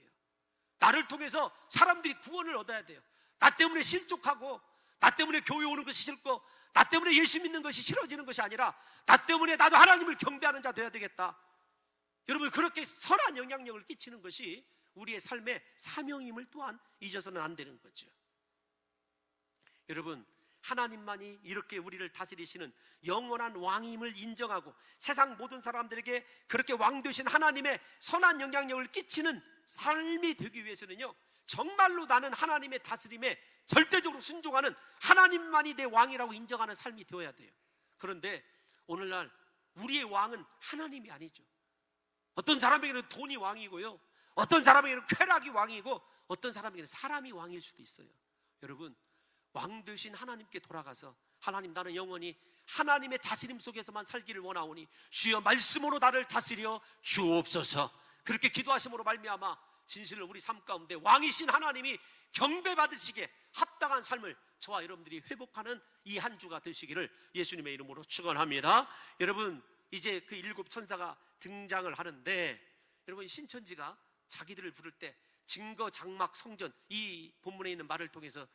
나를 통해서 사람들이 구원을 얻어야 돼요. 나 때문에 실족하고 나 때문에 교회 오는 것이 싫고 나 때문에 예수 믿는 것이 싫어지는 것이 아니라 나 때문에 나도 하나님을 경배하는 자 되어야 되겠다. 여러분 그렇게 선한 영향력을 끼치는 것이 우리의 삶의 사명임을 또한 잊어서는 안 되는 거죠. 여러분 하나님만이 이렇게 우리를 다스리시는 영원한 왕임을 인정하고 세상 모든 사람들에게 그렇게 왕 되신 하나님의 선한 영향력을 끼치는 삶이 되기 위해서는요, 정말로 나는 하나님의 다스림에 절대적으로 순종하는 하나님만이 내 왕이라고 인정하는 삶이 되어야 돼요. 그런데 오늘날 우리의 왕은 하나님이 아니죠. 어떤 사람에게는 돈이 왕이고요, 어떤 사람에게는 쾌락이 왕이고 어떤 사람에게는 사람이 왕일 수도 있어요. 여러분 왕 되신 하나님께 돌아가서 하나님 나는 영원히 하나님의 다스림 속에서만 살기를 원하오니 주여 말씀으로 나를 다스려 주옵소서, 그렇게 기도하심으로 말미암아 진실로 우리 삶 가운데 왕이신 하나님이 경배받으시기에 합당한 삶을 저와 여러분들이 회복하는 이 한 주가 되시기를 예수님의 이름으로 축원합니다. 여러분 이제 그 7 천사가 등장을 하는데 여러분 신천지가 자기들을 부를 때 증거 장막 성전, 이 본문에 있는 말을 통해서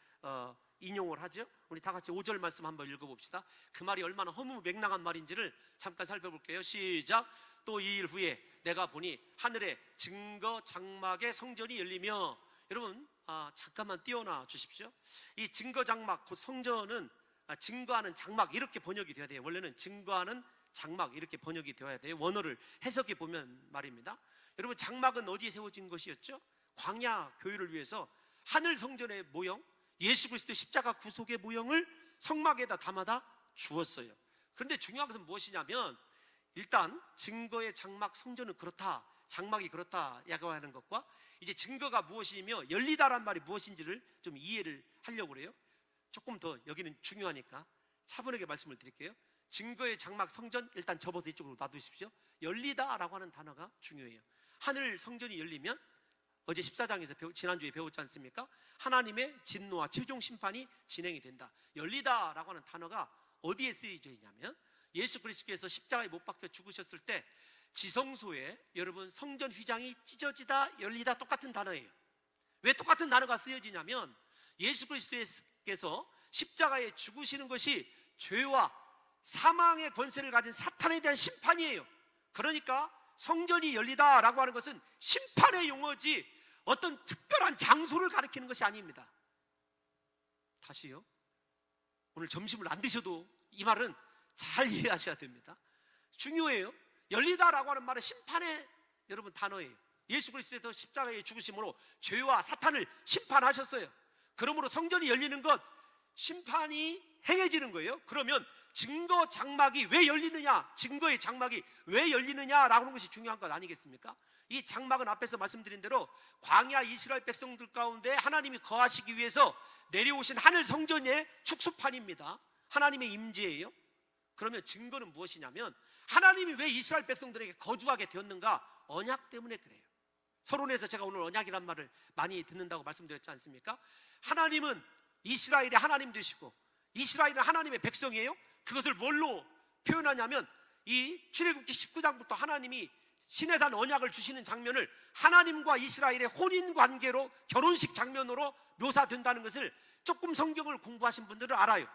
인용을 하죠. 우리 다 같이 5절 말씀 한번 읽어봅시다. 그 말이 얼마나 허무맹랑한 말인지를 잠깐 살펴볼게요. 시작. 또 2일 후에 내가 보니 하늘에 증거 장막의 성전이 열리며, 여러분 잠깐만 띄워놔 주십시오. 이 증거 장막, 곧 성전은 증거하는 장막 이렇게 번역이 되어야 돼요. 원래는 증거하는 장막 이렇게 번역이 되어야 돼요. 원어를 해석해 보면 말입니다. 여러분 장막은 어디에 세워진 것이었죠? 광야 교회를 위해서 하늘 성전의 모형, 예수 그리스도의 십자가 구속의 모형을 성막에다 담아다 주었어요. 그런데 중요한 것은 무엇이냐면 일단 증거의 장막 성전은 그렇다, 장막이 그렇다라고 하는 것과 이제 증거가 무엇이며 열리다란 말이 무엇인지를 좀 이해를 하려고 그래요. 조금 더 여기는 중요하니까 차분하게 말씀을 드릴게요. 증거의 장막 성전 일단 접어서 이쪽으로 놔두십시오. 열리다라고 하는 단어가 중요해요. 하늘 성전이 열리면 어제 14장에서 지난주에 배웠지 않습니까? 하나님의 진노와 최종 심판이 진행이 된다. 열리다라고 하는 단어가 어디에 쓰여져 있냐면 예수 그리스도께서 십자가에 못 박혀 죽으셨을 때 지성소에 여러분 성전 휘장이 찢어지다 열리다 똑같은 단어예요. 왜 똑같은 단어가 쓰여지냐면 예수 그리스도께서 십자가에 죽으시는 것이 죄와 사망의 권세를 가진 사탄에 대한 심판이에요. 그러니까 성전이 열리다라고 하는 것은 심판의 용어지 어떤 특별한 장소를 가리키는 것이 아닙니다. 다시요, 오늘 점심을 안 드셔도 이 말은 잘 이해하셔야 됩니다. 중요해요. 열리다라고 하는 말은 심판의 여러분 단어예요. 예수 그리스도의 십자가의 죽으심으로 죄와 사탄을 심판하셨어요. 그러므로 성전이 열리는 것, 심판이 행해지는 거예요. 그러면 증거 장막이 왜 열리느냐, 증거의 장막이 왜 열리느냐라고 하는 것이 중요한 것 아니겠습니까? 이 장막은 앞에서 말씀드린 대로 광야 이스라엘 백성들 가운데 하나님이 거하시기 위해서 내려오신 하늘 성전의 축소판입니다. 하나님의 임재예요. 그러면 증거는 무엇이냐면 하나님이 왜 이스라엘 백성들에게 거주하게 되었는가? 언약 때문에 그래요. 서론에서 제가 오늘 언약이란 말을 많이 듣는다고 말씀드렸지 않습니까? 하나님은 이스라엘의 하나님 되시고 이스라엘은 하나님의 백성이에요. 그것을 뭘로 표현하냐면 이 출애굽기 19장부터 하나님이 시내산 언약을 주시는 장면을 하나님과 이스라엘의 혼인관계로, 결혼식 장면으로 묘사된다는 것을 조금 성경을 공부하신 분들은 알아요.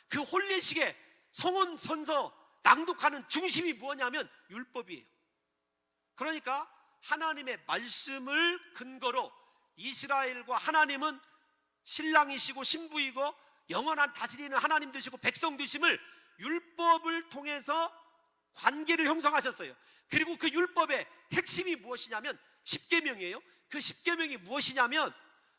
그 혼례식의 성원 선서 낭독하는 중심이 뭐냐면 율법이에요. 그러니까 하나님의 말씀을 근거로 이스라엘과 하나님은 신랑이시고 신부이고 영원한 다스리는 하나님 되시고 백성 되심을 율법을 통해서 관계를 형성하셨어요. 그리고 그 율법의 핵심이 무엇이냐면 십계명이에요. 그 십계명이 무엇이냐면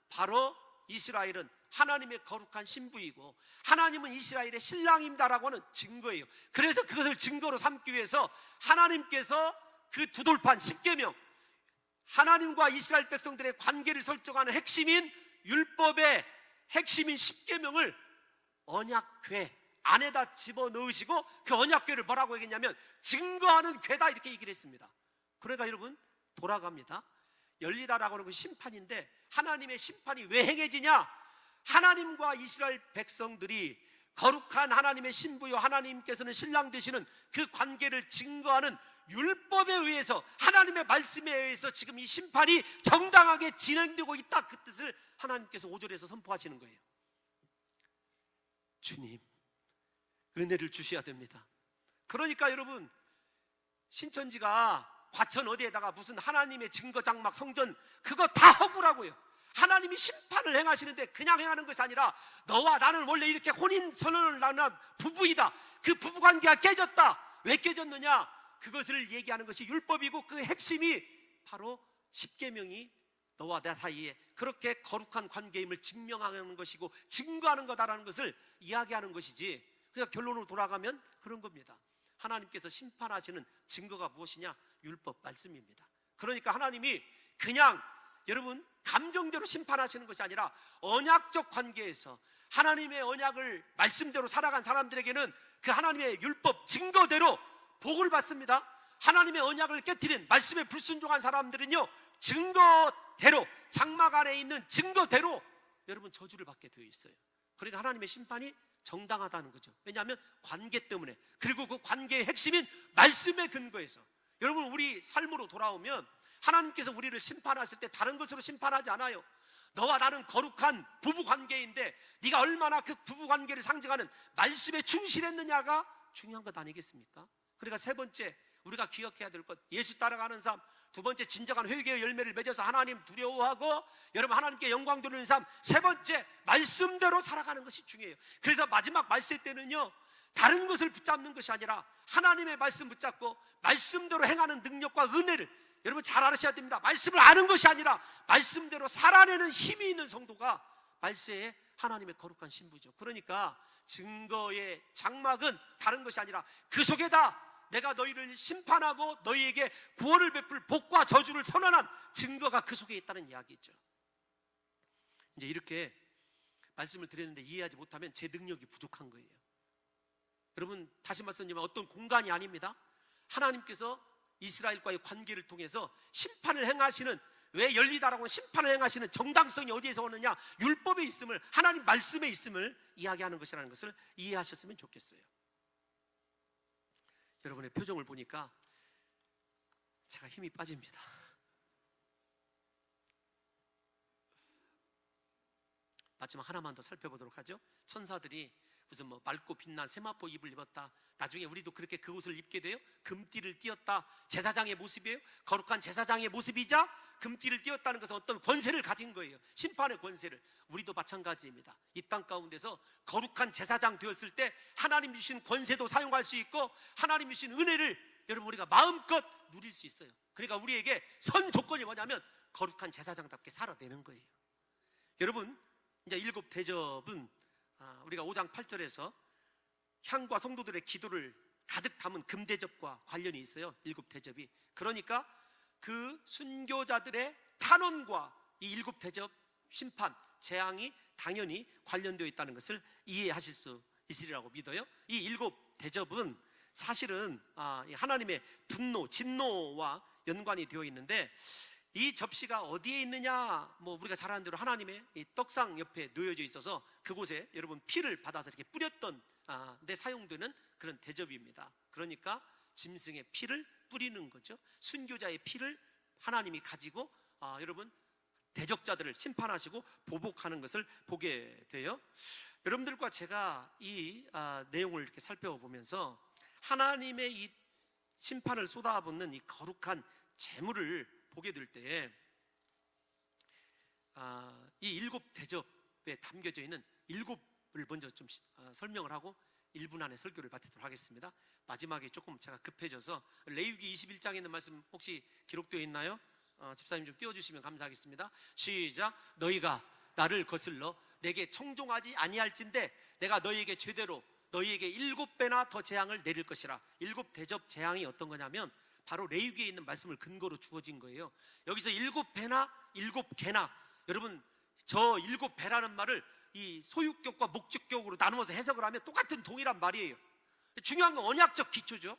바로 이스라엘은 하나님의 거룩한 신부이고 하나님은 이스라엘의 신랑입니다라고 하는 증거예요. 그래서 그것을 증거로 삼기 위해서 하나님께서 그 두 돌판 십계명, 하나님과 이스라엘 백성들의 관계를 설정하는 핵심인 율법의 핵심인 십계명을 언약궤 안에다 집어넣으시고 그 언약궤를 뭐라고 얘기했냐면 증거하는 궤다, 이렇게 얘기를 했습니다. 그러니까 여러분 돌아갑니다. 열리다라고 하는 것이 심판인데 하나님의 심판이 왜 행해지냐? 하나님과 이스라엘 백성들이 거룩한 하나님의 신부요 하나님께서는 신랑 되시는 그 관계를 증거하는 율법에 의해서, 하나님의 말씀에 의해서 지금 이 심판이 정당하게 진행되고 있다, 그 뜻을 하나님께서 5절에서 선포하시는 거예요. 주님, 은혜를 주셔야 됩니다. 그러니까 여러분, 신천지가 과천 어디에다가 무슨 하나님의 증거장막 성전 그거 다 허구라고요. 하나님이 심판을 행하시는데 그냥 행하는 것이 아니라 너와 나는 원래 이렇게 혼인선언을 나눈 부부이다, 그 부부관계가 깨졌다. 왜 깨졌느냐? 그것을 얘기하는 것이 율법이고 그 핵심이 바로 십계명이 너와 내 사이에 그렇게 거룩한 관계임을 증명하는 것이고 증거하는 거다라는 것을 이야기하는 것이지. 그러니까 결론으로 돌아가면 그런 겁니다. 하나님께서 심판하시는 증거가 무엇이냐? 율법 말씀입니다. 그러니까 하나님이 그냥 여러분 감정대로 심판하시는 것이 아니라 언약적 관계에서 하나님의 언약을 말씀대로 살아간 사람들에게는 그 하나님의 율법 증거대로 복을 받습니다. 하나님의 언약을 깨트린 말씀에 불순종한 사람들은요, 증거대로, 장막 안에 있는 증거대로 여러분 저주를 받게 되어 있어요. 그러니까 하나님의 심판이 정당하다는 거죠. 왜냐하면 관계 때문에, 그리고 그 관계의 핵심인 말씀의 근거에서. 여러분, 우리 삶으로 돌아오면 하나님께서 우리를 심판하실 때 다른 것으로 심판하지 않아요. 너와 나는 거룩한 부부관계인데 네가 얼마나 그 부부관계를 상징하는 말씀에 충실했느냐가 중요한 것 아니겠습니까? 그러니까 세 번째 우리가 기억해야 될 것, 예수 따라가는 삶. 두 번째, 진정한 회개의 열매를 맺어서 하나님 두려워하고 여러분 하나님께 영광 돌리는 삶. 세 번째, 말씀대로 살아가는 것이 중요해요. 그래서 마지막 말세 때는요, 다른 것을 붙잡는 것이 아니라 하나님의 말씀 붙잡고 말씀대로 행하는 능력과 은혜를 여러분 잘 알으셔야 됩니다. 말씀을 아는 것이 아니라 말씀대로 살아내는 힘이 있는 성도가 말세에 하나님의 거룩한 신부죠. 그러니까 증거의 장막은 다른 것이 아니라 그 속에다 내가 너희를 심판하고 너희에게 구원을 베풀 복과 저주를 선언한 증거가 그 속에 있다는 이야기죠. 이제 이렇게 말씀을 드렸는데 이해하지 못하면 제 능력이 부족한 거예요. 여러분, 다시 말씀드리면 어떤 공간이 아닙니다. 하나님께서 이스라엘과의 관계를 통해서 심판을 행하시는, 왜 열리다라고 심판을 행하시는 정당성이 어디에서 오느냐? 율법에 있음을, 하나님 말씀에 있음을 이야기하는 것이라는 것을 이해하셨으면 좋겠어요. 여러분의 표정을 보니까 제가 힘이 빠집니다. 마지막 하나만 더 살펴보도록 하죠. 천사들이 무슨 뭐 맑고 빛난 세마포 입을 입었다. 나중에 우리도 그렇게 그 옷을 입게 돼요. 금띠를 띄었다. 제사장의 모습이에요. 거룩한 제사장의 모습이자 금띠를 띄었다는 것은 어떤 권세를 가진 거예요. 심판의 권세를. 우리도 마찬가지입니다. 이 땅 가운데서 거룩한 제사장 되었을 때 하나님 주신 권세도 사용할 수 있고 하나님 주신 은혜를 여러분 우리가 마음껏 누릴 수 있어요. 그러니까 우리에게 선 조건이 뭐냐면 거룩한 제사장답게 살아내는 거예요. 여러분 이제 일곱 대접은 우리가 5장 8절에서 향과 성도들의 기도를 가득 담은 금대접과 관련이 있어요. 일곱 대접이. 그러니까 그 순교자들의 탄원과 이 일곱 대접 심판, 재앙이 당연히 관련되어 있다는 것을 이해하실 수 있으리라고 믿어요. 이 일곱 대접은 사실은 하나님의 분노, 진노와 연관이 되어 있는데 이 접시가 어디에 있느냐? 뭐 우리가 잘 아는 대로 하나님의 이 떡상 옆에 놓여져 있어서 그곳에 여러분 피를 받아서 이렇게 뿌렸던 데 사용되는 그런 대접입니다. 그러니까 짐승의 피를 뿌리는 거죠. 순교자의 피를 하나님이 가지고 여러분 대적자들을 심판하시고 보복하는 것을 보게 돼요. 여러분들과 제가 이 내용을 이렇게 살펴보면서 하나님의 이 심판을 쏟아붓는 이 거룩한 재물을 보게 될 때 이 일곱 대접에 담겨져 있는 일곱을 먼저 좀 설명을 하고 1분 안에 설교를 마치도록 하겠습니다. 마지막에 조금 제가 급해져서 레위기 21장에 있는 말씀 혹시 기록되어 있나요? 집사님 좀 띄워주시면 감사하겠습니다. 시작. 너희가 나를 거슬러 내게 청종하지 아니할진대 내가 너희에게 죄대로 너희에게 7배나 더 재앙을 내릴 것이라. 일곱 대접 재앙이 어떤 거냐면 바로 레위기에 있는 말씀을 근거로 주어진 거예요. 여기서 7배나 7개나 여러분 저 7배라는 말을 이 소유격과 목적격으로 나누어서 해석을 하면 똑같은 동일한 말이에요. 중요한 건 언약적 기초죠.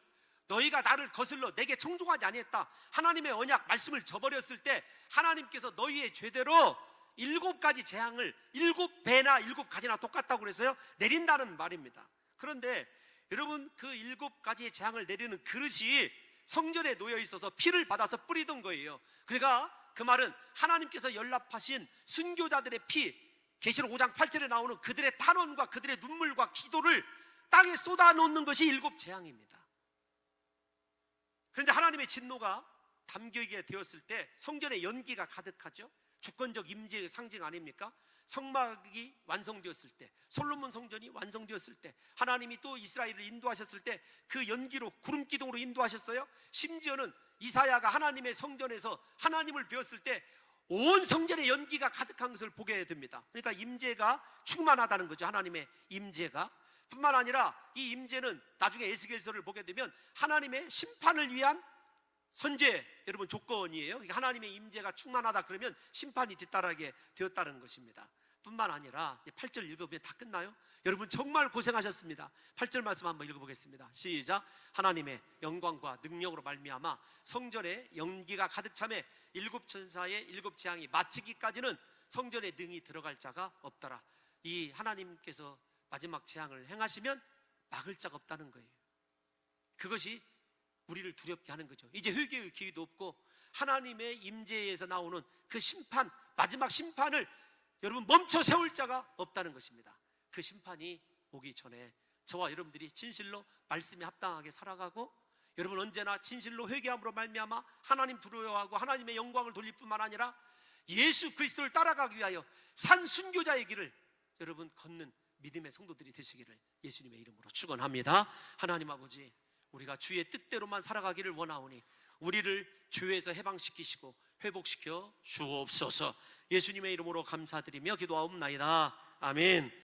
너희가 나를 거슬러 내게 청종하지 아니했다. 하나님의 언약 말씀을 저버렸을 때 하나님께서 너희의 죄대로 7가지 재앙을 7배나 7가지나 똑같다고 그래서요 내린다는 말입니다. 그런데 여러분 그 7가지의 재앙을 내리는 그릇이 성전에 놓여 있어서 피를 받아서 뿌리던 거예요. 그러니까 그 말은 하나님께서 연락하신 순교자들의 피, 계시록 5장 8절에 나오는 그들의 탄원과 그들의 눈물과 기도를 땅에 쏟아놓는 것이 일곱 재앙입니다. 그런데 하나님의 진노가 담겨있게 되었을 때 성전에 연기가 가득하죠. 주권적 임재의 상징 아닙니까? 성막이 완성되었을 때, 솔로몬 성전이 완성되었을 때, 하나님이 또 이스라엘을 인도하셨을 때 그 연기로 구름기둥으로 인도하셨어요. 심지어는 이사야가 하나님의 성전에서 하나님을 배웠을 때 온 성전에 연기가 가득한 것을 보게 됩니다. 그러니까 임재가 충만하다는 거죠. 하나님의 임재가. 뿐만 아니라 이 임재는 나중에 에스겔서를 보게 되면 하나님의 심판을 위한 선제 여러분 조건이에요. 그러니까 하나님의 임재가 충만하다 그러면 심판이 뒤따르게 되었다는 것입니다. 뿐만 아니라 8절 읽어보면 다 끝나요. 여러분 정말 고생하셨습니다. 8절 말씀 한번 읽어보겠습니다. 시작. 하나님의 영광과 능력으로 말미암아 성전에 연기가 가득 차매 일곱 천사의 일곱 재앙이 마치기까지는 성전에 능히 들어갈 자가 없더라. 이 하나님께서 마지막 재앙을 행하시면 막을 자가 없다는 거예요. 그것이 우리를 두렵게 하는 거죠. 이제 회개의 기회도 없고 하나님의 임재에서 나오는 그 심판, 마지막 심판을 여러분 멈춰 세울 자가 없다는 것입니다. 그 심판이 오기 전에 저와 여러분들이 진실로 말씀에 합당하게 살아가고 여러분 언제나 진실로 회개함으로 말미암아 하나님 두려워하고 하나님의 영광을 돌릴 뿐만 아니라 예수 그리스도를 따라가기 위하여 산 순교자의 길을 여러분 걷는 믿음의 성도들이 되시기를 예수님의 이름으로 축원합니다. 하나님 아버지, 우리가 주의 뜻대로만 살아가기를 원하오니 우리를 죄에서 해방시키시고 회복시켜 주옵소서. 예수님의 이름으로 감사드리며 기도하옵나이다. 아멘.